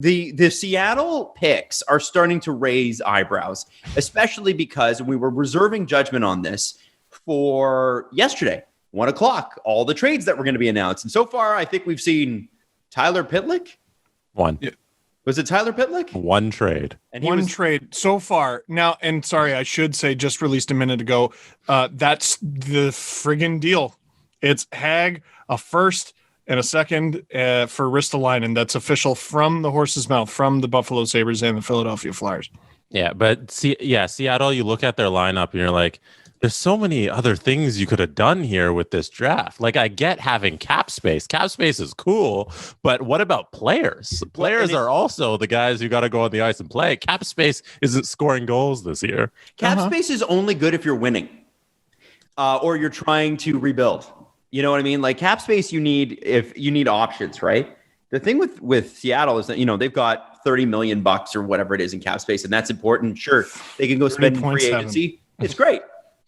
The Seattle picks are starting to raise eyebrows, especially because we were reserving judgment on this for yesterday, 1:00, all the trades that were going to be announced. And so far, I think we've seen Tyler Pitlick. One. Yeah. Was it Tyler Pitlick? One trade. And trade so far. Now, and sorry, I should say just released a minute ago. That's the friggin' deal. It's Hag, a first and a second for Ristolainen. That's official from the horse's mouth, from the Buffalo Sabres and the Philadelphia Flyers. Yeah, but Seattle, you look at their lineup and you're like, there's so many other things you could have done here with this draft. Like, I get having cap space. Cap space is cool, but what about players? Players are also the guys who got to go on the ice and play. Cap space isn't scoring goals this year. Cap space is only good if you're winning or you're trying to rebuild. You know what I mean? Like, cap space you need if you need options, right? The thing with Seattle is that, they've got $30 million or whatever it is in cap space, and that's important. Sure, they can go spend in free agency. It's great.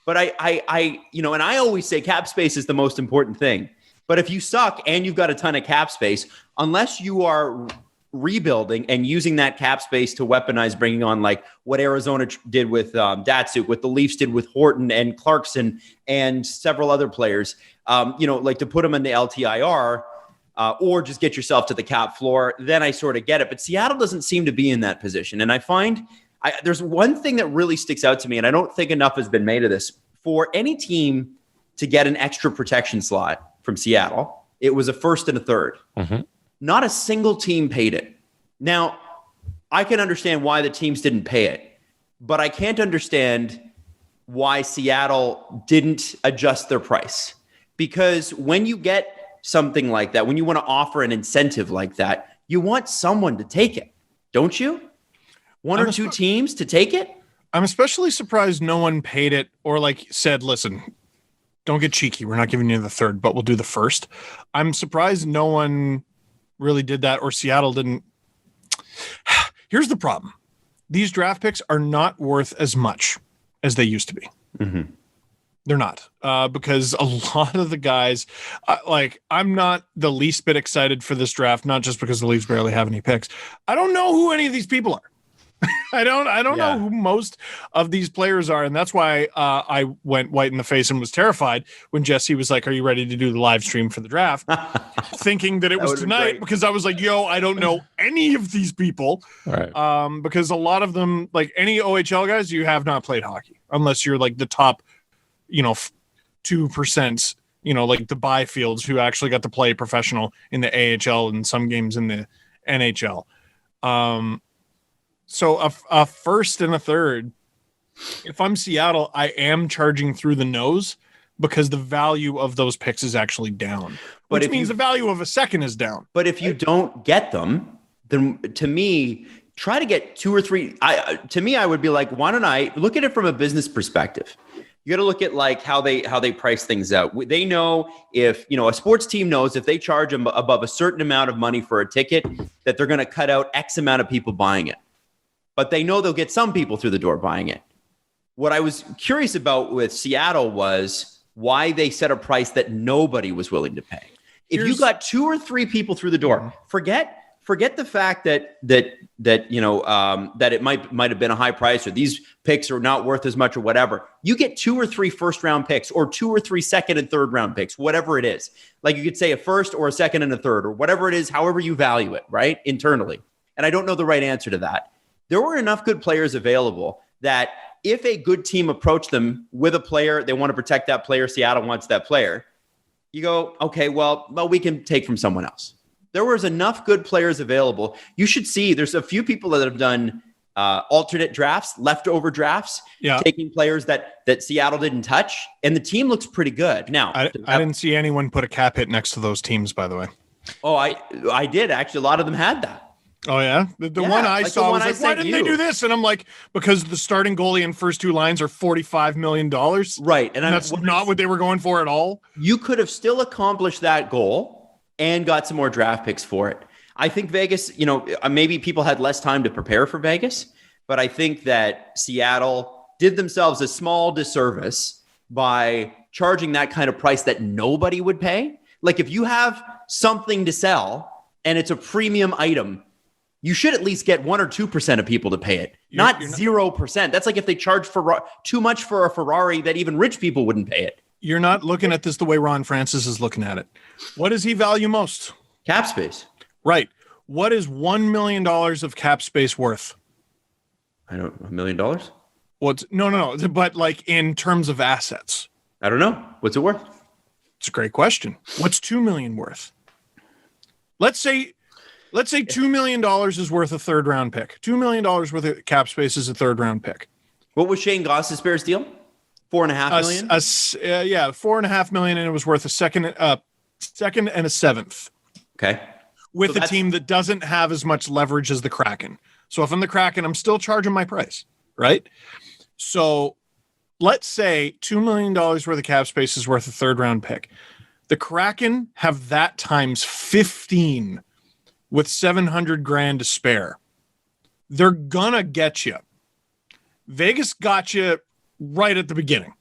But and I always say cap space is the most important thing. But if you suck and you've got a ton of cap space, unless you are rebuilding and using that cap space to weaponize, bringing on like what Arizona did with Datsuk, what the Leafs did with Horton and Clarkson and several other players, like to put them in the LTIR or just get yourself to the cap floor, then I sort of get it. But Seattle doesn't seem to be in that position. And I find there's one thing that really sticks out to me, and I don't think enough has been made of this. For any team to get an extra protection slot from Seattle, it was a first and a third. Mm-hmm. Not a single team paid it. Now, I can understand why the teams didn't pay it, but I can't understand why Seattle didn't adjust their price. Because when you get something like that, when you want to offer an incentive like that, you want someone to take it, don't you? One or two teams to take it? I'm especially surprised no one paid it or said, listen, don't get cheeky. We're not giving you the third, but we'll do the first. I'm surprised no one really did that, or Seattle didn't. Here's the problem. These draft picks are not worth as much as they used to be. Mm-hmm. They're not because a lot of the guys, I'm not the least bit excited for this draft, not just because the Leafs barely have any picks. I don't know who any of these people are. I don't know who most of these players are, and that's why I went white in the face and was terrified when Jesse was like, "Are you ready to do the live stream for the draft?" Thinking that it was tonight, because I was like, "Yo, I don't know any of these people," right? Because a lot of them, like any OHL guys, you have not played hockey unless you're like the top, 2%. Like the Byfields who actually got to play professional in the AHL and some games in the NHL. So a first and a third, if I'm Seattle, I am charging through the nose because the value of those picks is actually down, which means the value of a second is down. But if you don't get them, then to me, try to get two or three. I would be like, why don't I look at it from a business perspective? You got to look at like how they price things out. They know if, a sports team knows if they charge them above a certain amount of money for a ticket, that they're going to cut out X amount of people buying it. But they know they'll get some people through the door buying it. What I was curious about with Seattle was why they set a price that nobody was willing to pay. If you got two or three people through the door, forget the fact that it might have been a high price or these picks are not worth as much or whatever. You get 2 or 3 first round picks or 2 or 3 second and third round picks, whatever it is. Like you could say a first or a second and a third or whatever it is, however you value it, right? Internally. And I don't know the right answer to that. There were enough good players available that if a good team approached them with a player, they want to protect that player, Seattle wants that player, you go, okay, well, we can take from someone else. There was enough good players available. You should see there's a few people that have done alternate drafts, leftover drafts, taking players that Seattle didn't touch, and the team looks pretty good. Now, I didn't see anyone put a cap hit next to those teams, by the way. Oh, I did. Actually, a lot of them had that. Oh, yeah? The one I saw was like, why didn't they do this? And I'm like, because the starting goalie and first two lines are $45 million. Right. And that's not what they were going for at all. You could have still accomplished that goal and got some more draft picks for it. I think Vegas, maybe people had less time to prepare for Vegas, but I think that Seattle did themselves a small disservice by charging that kind of price that nobody would pay. Like if you have something to sell and it's a premium item, you should at least get 1 or 2% of people to pay it, not 0%. That's like if they charge for too much for a Ferrari that even rich people wouldn't pay it. You're not looking at this the way Ron Francis is looking at it. What does he value most? Cap space. Right. What is $1 million of cap space worth? I don't know, $1 million? What's no. But like in terms of assets. I don't know. What's it worth? It's a great question. What's $2 million worth? Let's say $2 million is worth a third round pick. $2 million worth of cap space is a third round pick. What was Shane Gostisbehere's deal? $4.5 million? Yeah, $4.5 million, and it was worth a second and a seventh. Okay. With a team that doesn't have as much leverage as the Kraken. So if I'm the Kraken, I'm still charging my price, right? So let's say $2 million worth of cap space is worth a third round pick. The Kraken have that times 15 with $700,000 to spare. They're gonna get you. Vegas got you right at the beginning.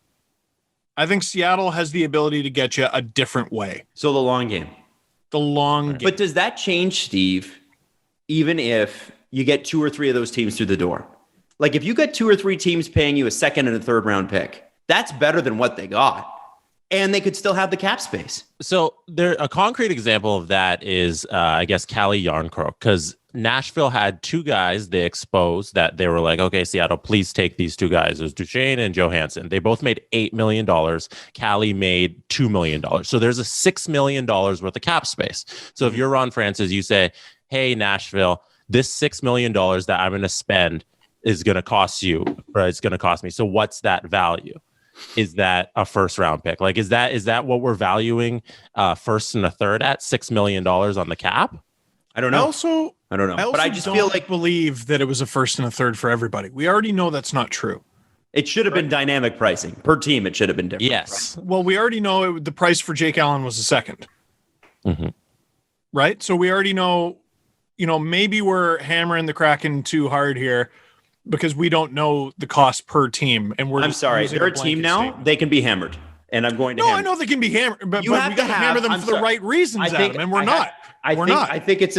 I think Seattle has the ability to get you a different way. So the long game. The long game. But does that change, Steve, even if you get 2 or 3 of those teams through the door? Like if you got 2 or 3 teams paying you a second and a third round pick, that's better than what they got. And they could still have the cap space. So a concrete example of that is, I guess, Calle Jarnkrok, because Nashville had 2 guys they exposed that they were like, okay, Seattle, please take these 2 guys. It was Duchesne and Johansson. They both made $8 million. Calle made $2 million. So there's a $6 million worth of cap space. So if you're Ron Francis, you say, hey, Nashville, this $6 million that I'm going to spend is going to cost you, or it's going to cost me. So what's that value? Is that a first round pick? Like, is that what we're valuing first and a third at $6 million on the cap? I don't know. I don't know. But I just feel like believe that it was a first and a third for everybody. We already know that's not true. It should have been dynamic pricing per team. It should have been different. Yes. Right? Well, we already know the price for Jake Allen was a second. Mm-hmm. Right. So we already know, maybe we're hammering the Kraken too hard here because we don't know the cost per team. And I'm sorry. They're a team now. Statement. They can be hammered. And I'm going to I know they can be hammered, but we got to hammer them for the right reasons, Adam, and we're not. I think it's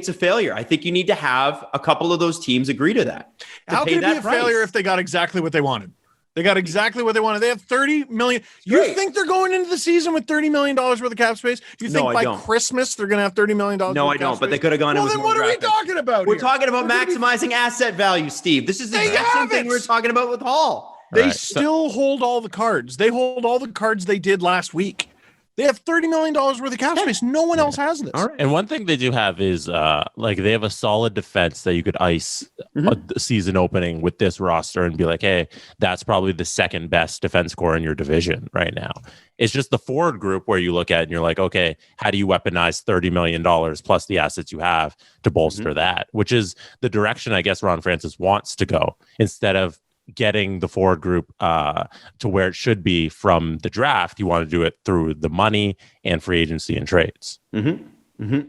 a failure. I think you need to have a couple of those teams agree to that. How could it be a failure if they got exactly what they wanted? They got exactly what they wanted. They have $30 million. You think they're going into the season with $30 million worth of cap space? You think by Christmas they're going to have $30 million? No, I don't. But they could have gone in with more. Well, then what are we talking about? We're talking about maximizing asset value, Steve. This is the exact same thing we were talking about with Hall. They still hold all the cards. They hold all the cards they did last week. They have $30 million worth of cap space. No one else has this. All right. And one thing they do have is they have a solid defense that you could ice a season opening with this roster and be like, hey, that's probably the second best defense core in your division right now. It's just the forward group where you look at and you're like, okay, how do you weaponize $30 million plus the assets you have to bolster that? Which is the direction I guess Ron Francis wants to go instead of getting the forward group to where it should be from the draft. You want to do it through the money and free agency and trades. And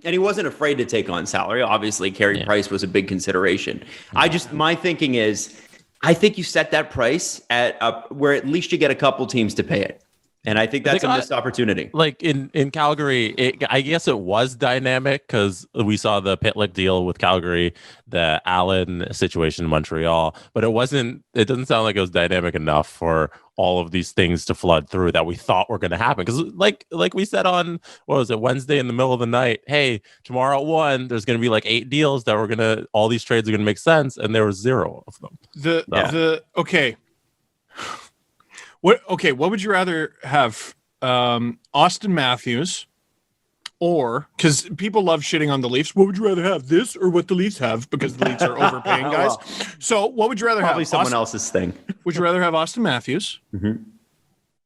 he wasn't afraid to take on salary. Obviously, Carey Price was a big consideration. My thinking is, I think you set that price at where at least you get a couple teams to pay it. And I think that's a missed opportunity. Like in Calgary, I guess it was dynamic because we saw the Pitlick deal with Calgary, the Allen situation in Montreal, but it doesn't sound like it was dynamic enough for all of these things to flood through that we thought were going to happen. Because like we said on, Wednesday in the middle of the night, hey, tomorrow at 1, there's going to be like 8 deals that all these trades are going to make sense. And there was 0 of them. Okay. What would you rather have, Austin Matthews, or because people love shitting on the Leafs? What would you rather have, this or what the Leafs have? Because the Leafs are overpaying guys. So what would you rather Probably have? Someone else's thing. Would you rather have Austin Matthews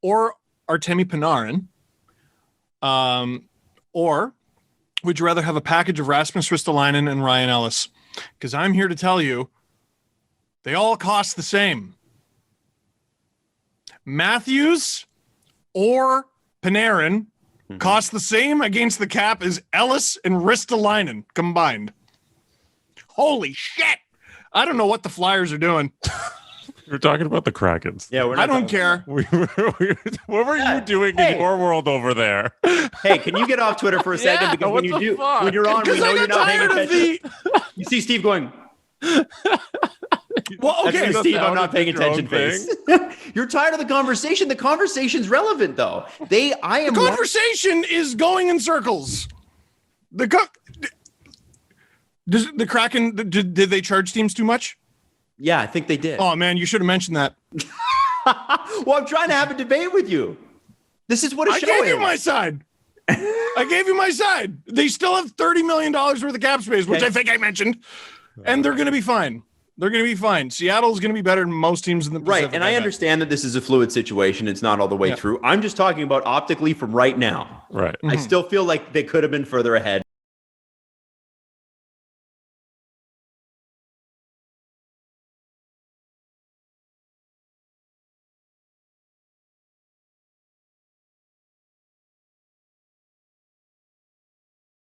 or Artemi Panarin? Or would you rather have a package of Rasmus Ristolainen and Ryan Ellis? Because I'm here to tell you, they all cost the same. Matthews or Panarin cost the same against the cap as Ellis and Ristolainen combined. Holy shit! I don't know what the Flyers are doing. We're talking about the Krakens. Yeah, we're I not don't talking care. What were you doing in your world over there? Hey, can you get off Twitter for a second? Yeah, Because what when you the do, fuck? when you're on, we Because know I you're got not paying tired of attention. You see Steve going, Well, that's okay. from Steve, I'm not paying Your own attention face. You're tired of the conversation. The conversation's relevant, though. The conversation is going in circles. Does the Kraken, did they charge teams too much? Yeah, I think they did. Oh, man, you should have mentioned that. Well, I'm trying to have a debate with you. This is what a I show gave is. you my side. I gave you my side. They still have $30 million worth of cap space, which Okay. I think I mentioned, and they're going to be fine. They're going to be fine. Seattle's going to be better than most teams in the Pacific. Right, and I understand that this is a fluid situation. It's not all the way through. I'm just talking about optically from right now. Right. I still feel like they could have been further ahead.